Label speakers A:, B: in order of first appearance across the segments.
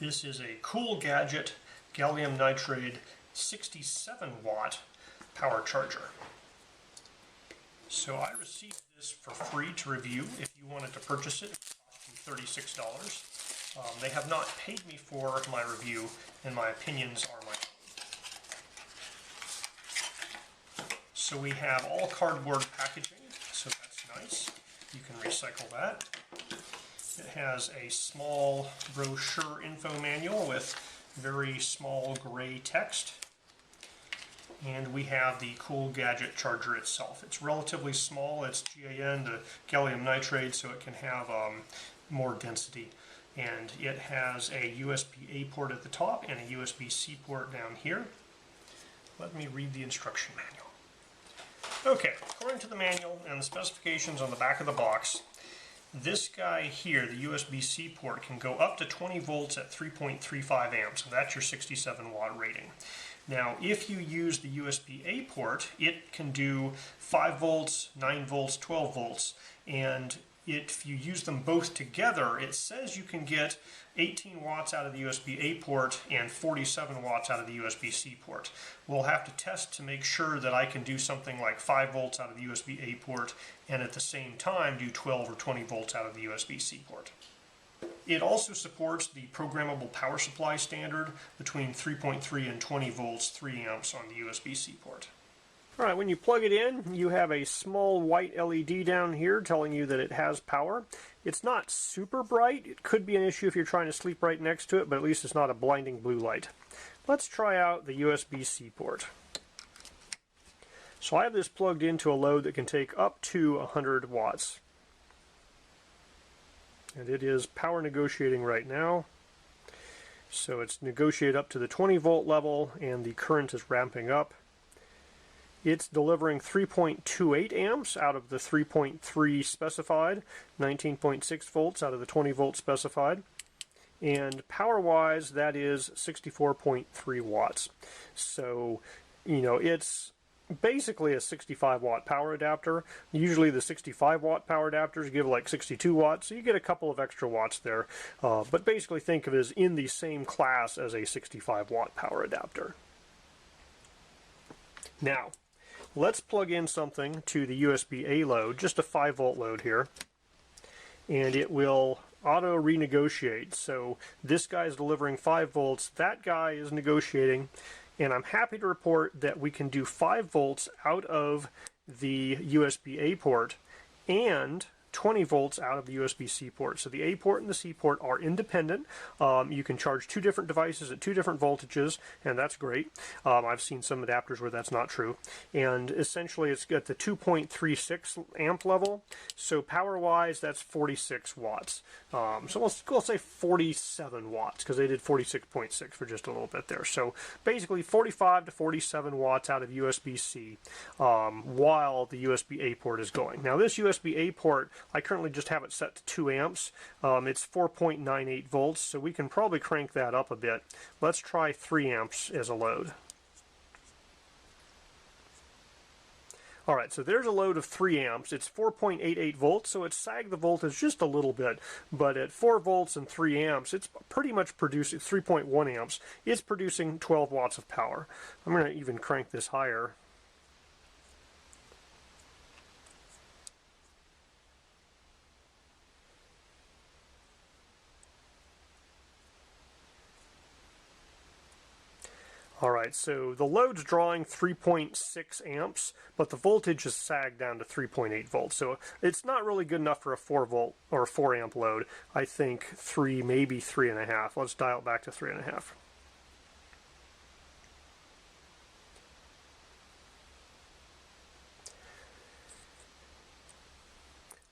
A: This is a CoolGadget gallium nitride 67 watt power charger. So I received this for free to review. If you wanted to purchase it, it would cost you $36. They have not paid me for my review, and my opinions are my own. So we have all cardboard packaging, so that's nice. You can recycle that. It has a small brochure info manual with very small gray text. And we have the CoolGadget charger itself. It's relatively small. It's GaN, the gallium nitride, so it can have more density. And it has a USB-A port at the top and a USB-C port down here. Let me read the instruction manual. Okay, according to the manual and the specifications on the back of the box, this guy here, the USB-C port, can go up to 20 volts at 3.35 amps. So that's your 67 watt rating. Now, if you use the USB-A port, it can do 5 volts, 9 volts, 12 volts. And if you use them both together, it says you can get 18 watts out of the USB-A port and 47 watts out of the USB-C port. We'll have to test to make sure that I can do something like 5 volts out of the USB-A port and at the same time do 12 or 20 volts out of the USB-C port. It also supports the programmable power supply standard between 3.3 and 20 volts, 3 amps on the USB-C port. Alright, when you plug it in, you have a small white LED down here telling you that it has power. It's not super bright. It could be an issue if you're trying to sleep right next to it, but at least it's not a blinding blue light. Let's try out the USB-C port. So I have this plugged into a load that can take up to 100 watts. And it is power negotiating right now. So it's negotiated up to the 20 volt level and the current is ramping up. It's delivering 3.28 amps out of the 3.3 specified, 19.6 volts out of the 20 volts specified. And power-wise, that is 64.3 watts. So, it's basically a 65 watt power adapter. Usually the 65 watt power adapters give like 62 watts, so you get a couple of extra watts there. But basically think of it as in the same class as a 65 watt power adapter. Now, let's plug in something to the USB-A load, just a 5 volt load here, and it will auto renegotiate. So this guy is delivering 5 volts, that guy is negotiating, and I'm happy to report that we can do 5 volts out of the USB-A port and 20 volts out of the USB-C port. So the A port and the C port are independent. You can charge two different devices at two different voltages, and that's great. I've seen some adapters where that's not true. And essentially it's at the 2.36 amp level. So power-wise, that's 46 watts. So let's say 47 watts, because they did 46.6 for just a little bit there. So basically 45 to 47 watts out of USB-C while the USB-A port is going. Now this USB-A port, I currently just have it set to 2 amps. It's 4.98 volts, so we can probably crank that up a bit. Let's try 3 amps as a load. Alright, so there's a load of 3 amps. It's 4.88 volts, so it sagged the voltage just a little bit. But at 4 volts and 3 amps, it's pretty much producing 3.1 amps. It's producing 12 watts of power. I'm going to even crank this higher. Alright, so the load's drawing 3.6 amps, but the voltage is sagged down to 3.8 volts. So it's not really good enough for a 4 volt or a 4 amp load. I think 3, maybe 3.5. Let's dial it back to 3.5.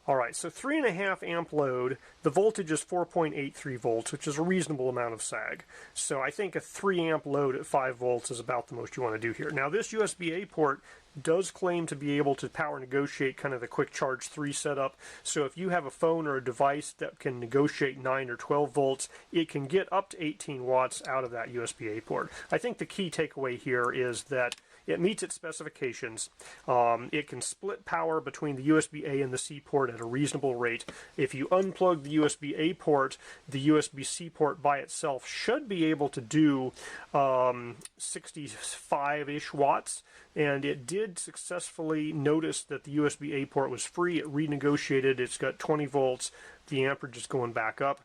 A: Alright, so 3.5 amp load, the voltage is 4.83 volts, which is a reasonable amount of sag. So I think a 3 amp load at 5 volts is about the most you want to do here. Now this USB-A port does claim to be able to power negotiate kind of the quick charge 3 setup. So if you have a phone or a device that can negotiate 9 or 12 volts, it can get up to 18 watts out of that USB-A port. I think the key takeaway here is that it meets its specifications. It can split power between the USB-A and the C port at a reasonable rate. If you unplug the USB-A port, the USB-C port by itself should be able to do 65-ish watts, and it did successfully notice that the USB-A port was free. It renegotiated. It's got 20 volts. The amperage is going back up.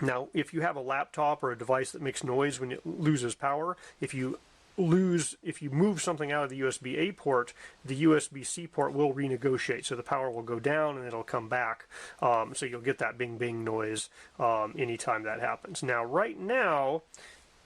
A: Now, if you have a laptop or a device that makes noise when it loses power, if you move something out of the USB-A port, the USB-C port will renegotiate, so the power will go down and it'll come back. So you'll get that bing bing noise anytime that happens. Now, right now,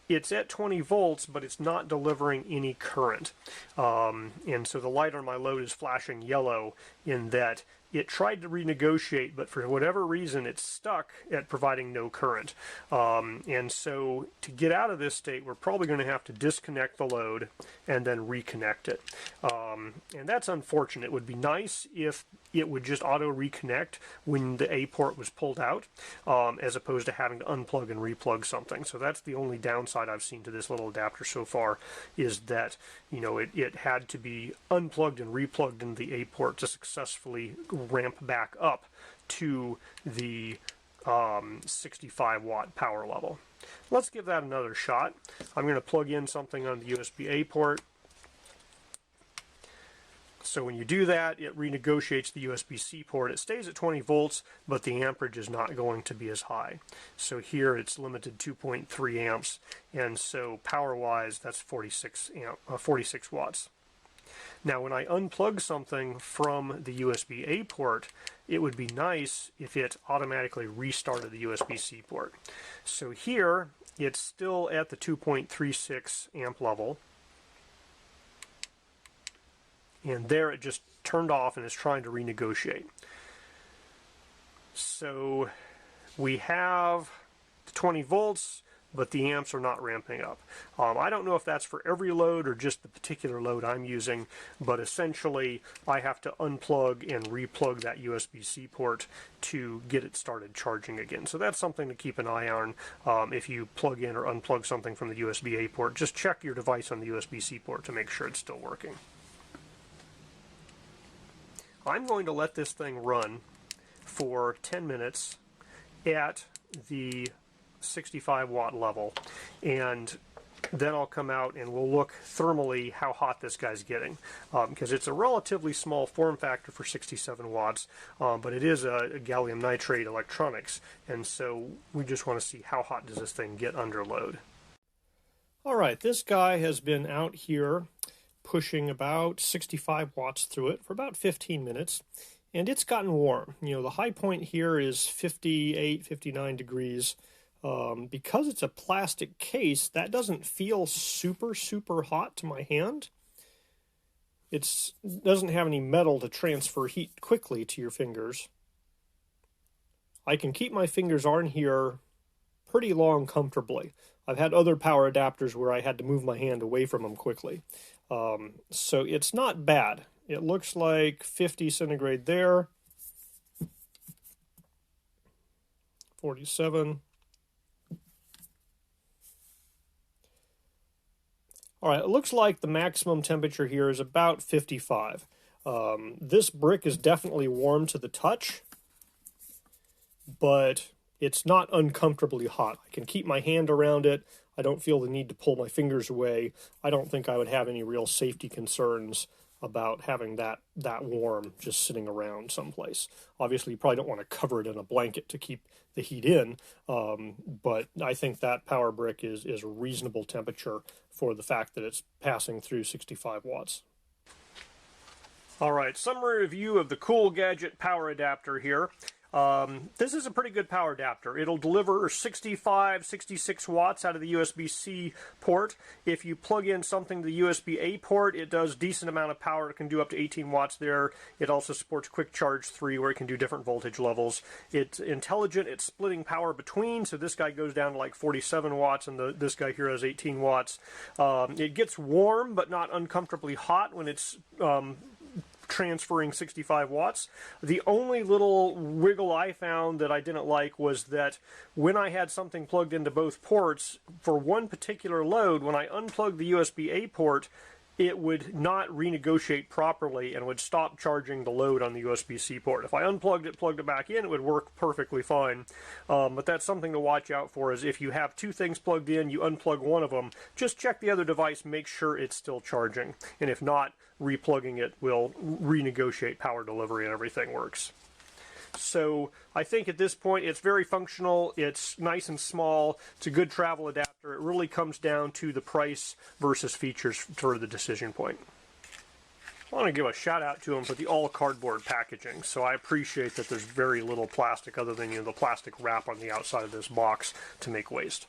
A: it's at 20 volts, but it's not delivering any current. And so the light on my load is flashing yellow in that it tried to renegotiate, but for whatever reason, it's stuck at providing no current. And so to get out of this state, we're probably going to have to disconnect the load and then reconnect it. And that's unfortunate. It would be nice if it would just auto reconnect when the A port was pulled out, as opposed to having to unplug and replug something. So that's the only downside I've seen to this little adapter so far, is that, you know, it had to be unplugged and replugged in the A port to successfully ramp back up to the 65 watt power level. Let's give that another shot. I'm going to plug in something on the USB-A port. So when you do that, it renegotiates the USB-C port. It stays at 20 volts, but the amperage is not going to be as high. So here it's limited 2.3 amps, and so power-wise, that's 46 watts. Now, when I unplug something from the USB-A port, it would be nice if it automatically restarted the USB-C port. So here, it's still at the 2.36 amp level. And there it just turned off and is trying to renegotiate. So we have the 20 volts, but the amps are not ramping up. I don't know if that's for every load or just the particular load I'm using, but essentially I have to unplug and replug that USB-C port to get it started charging again. So that's something to keep an eye on. If you plug in or unplug something from the USB-A port, just check your device on the USB-C port to make sure it's still working. I'm going to let this thing run for 10 minutes at the 65 watt level, and then I'll come out and we'll look thermally how hot this guy's getting, because it's a relatively small form factor for 67 watts, but it is a gallium nitride electronics, and so we just want to see how hot does this thing get under load. Alright, this guy has been out here pushing about 65 watts through it for about 15 minutes, and it's gotten warm. You know, the high point here is 58, 59 degrees. Because it's a plastic case, that doesn't feel super hot to my hand. It doesn't have any metal to transfer heat quickly to your fingers. I can keep my fingers on here pretty long comfortably. I've had other power adapters where I had to move my hand away from them quickly. So it's not bad. It looks like 50 centigrade there, 47. All right, it looks like the maximum temperature here is about 55. This brick is definitely warm to the touch, but it's not uncomfortably hot. I can keep my hand around it. I don't feel the need to pull my fingers away. I don't think I would have any real safety concerns about having that warm just sitting around someplace. Obviously, you probably don't want to cover it in a blanket to keep the heat in, but I think that power brick is a reasonable temperature for the fact that it's passing through 65 watts. All right, summary review of the CoolGadget power adapter here. This is a pretty good power adapter. It'll deliver 65, 66 watts out of the USB-C port. If you plug in something to the USB-A port, it does decent amount of power. It can do up to 18 watts there. It also supports Quick Charge 3, where it can do different voltage levels. It's intelligent. It's splitting power between, so this guy goes down to like 47 watts, and this guy here has 18 watts. It gets warm, but not uncomfortably hot when it's transferring 65 watts. The only little wiggle I found that I didn't like was that when I had something plugged into both ports, for one particular load, when I unplugged the USB-A port, it would not renegotiate properly and would stop charging the load on the USB-C port. If I unplugged it, plugged it back in, it would work perfectly fine. But that's something to watch out for, is if you have two things plugged in, you unplug one of them, just check the other device, make sure it's still charging. And if not, replugging it will renegotiate power delivery and everything works. So I think at this point it's very functional, it's nice and small, it's a good travel adapter. It really comes down to the price versus features for the decision point. I want to give a shout out to them for the all cardboard packaging. So I appreciate that there's very little plastic other than the plastic wrap on the outside of this box to make waste.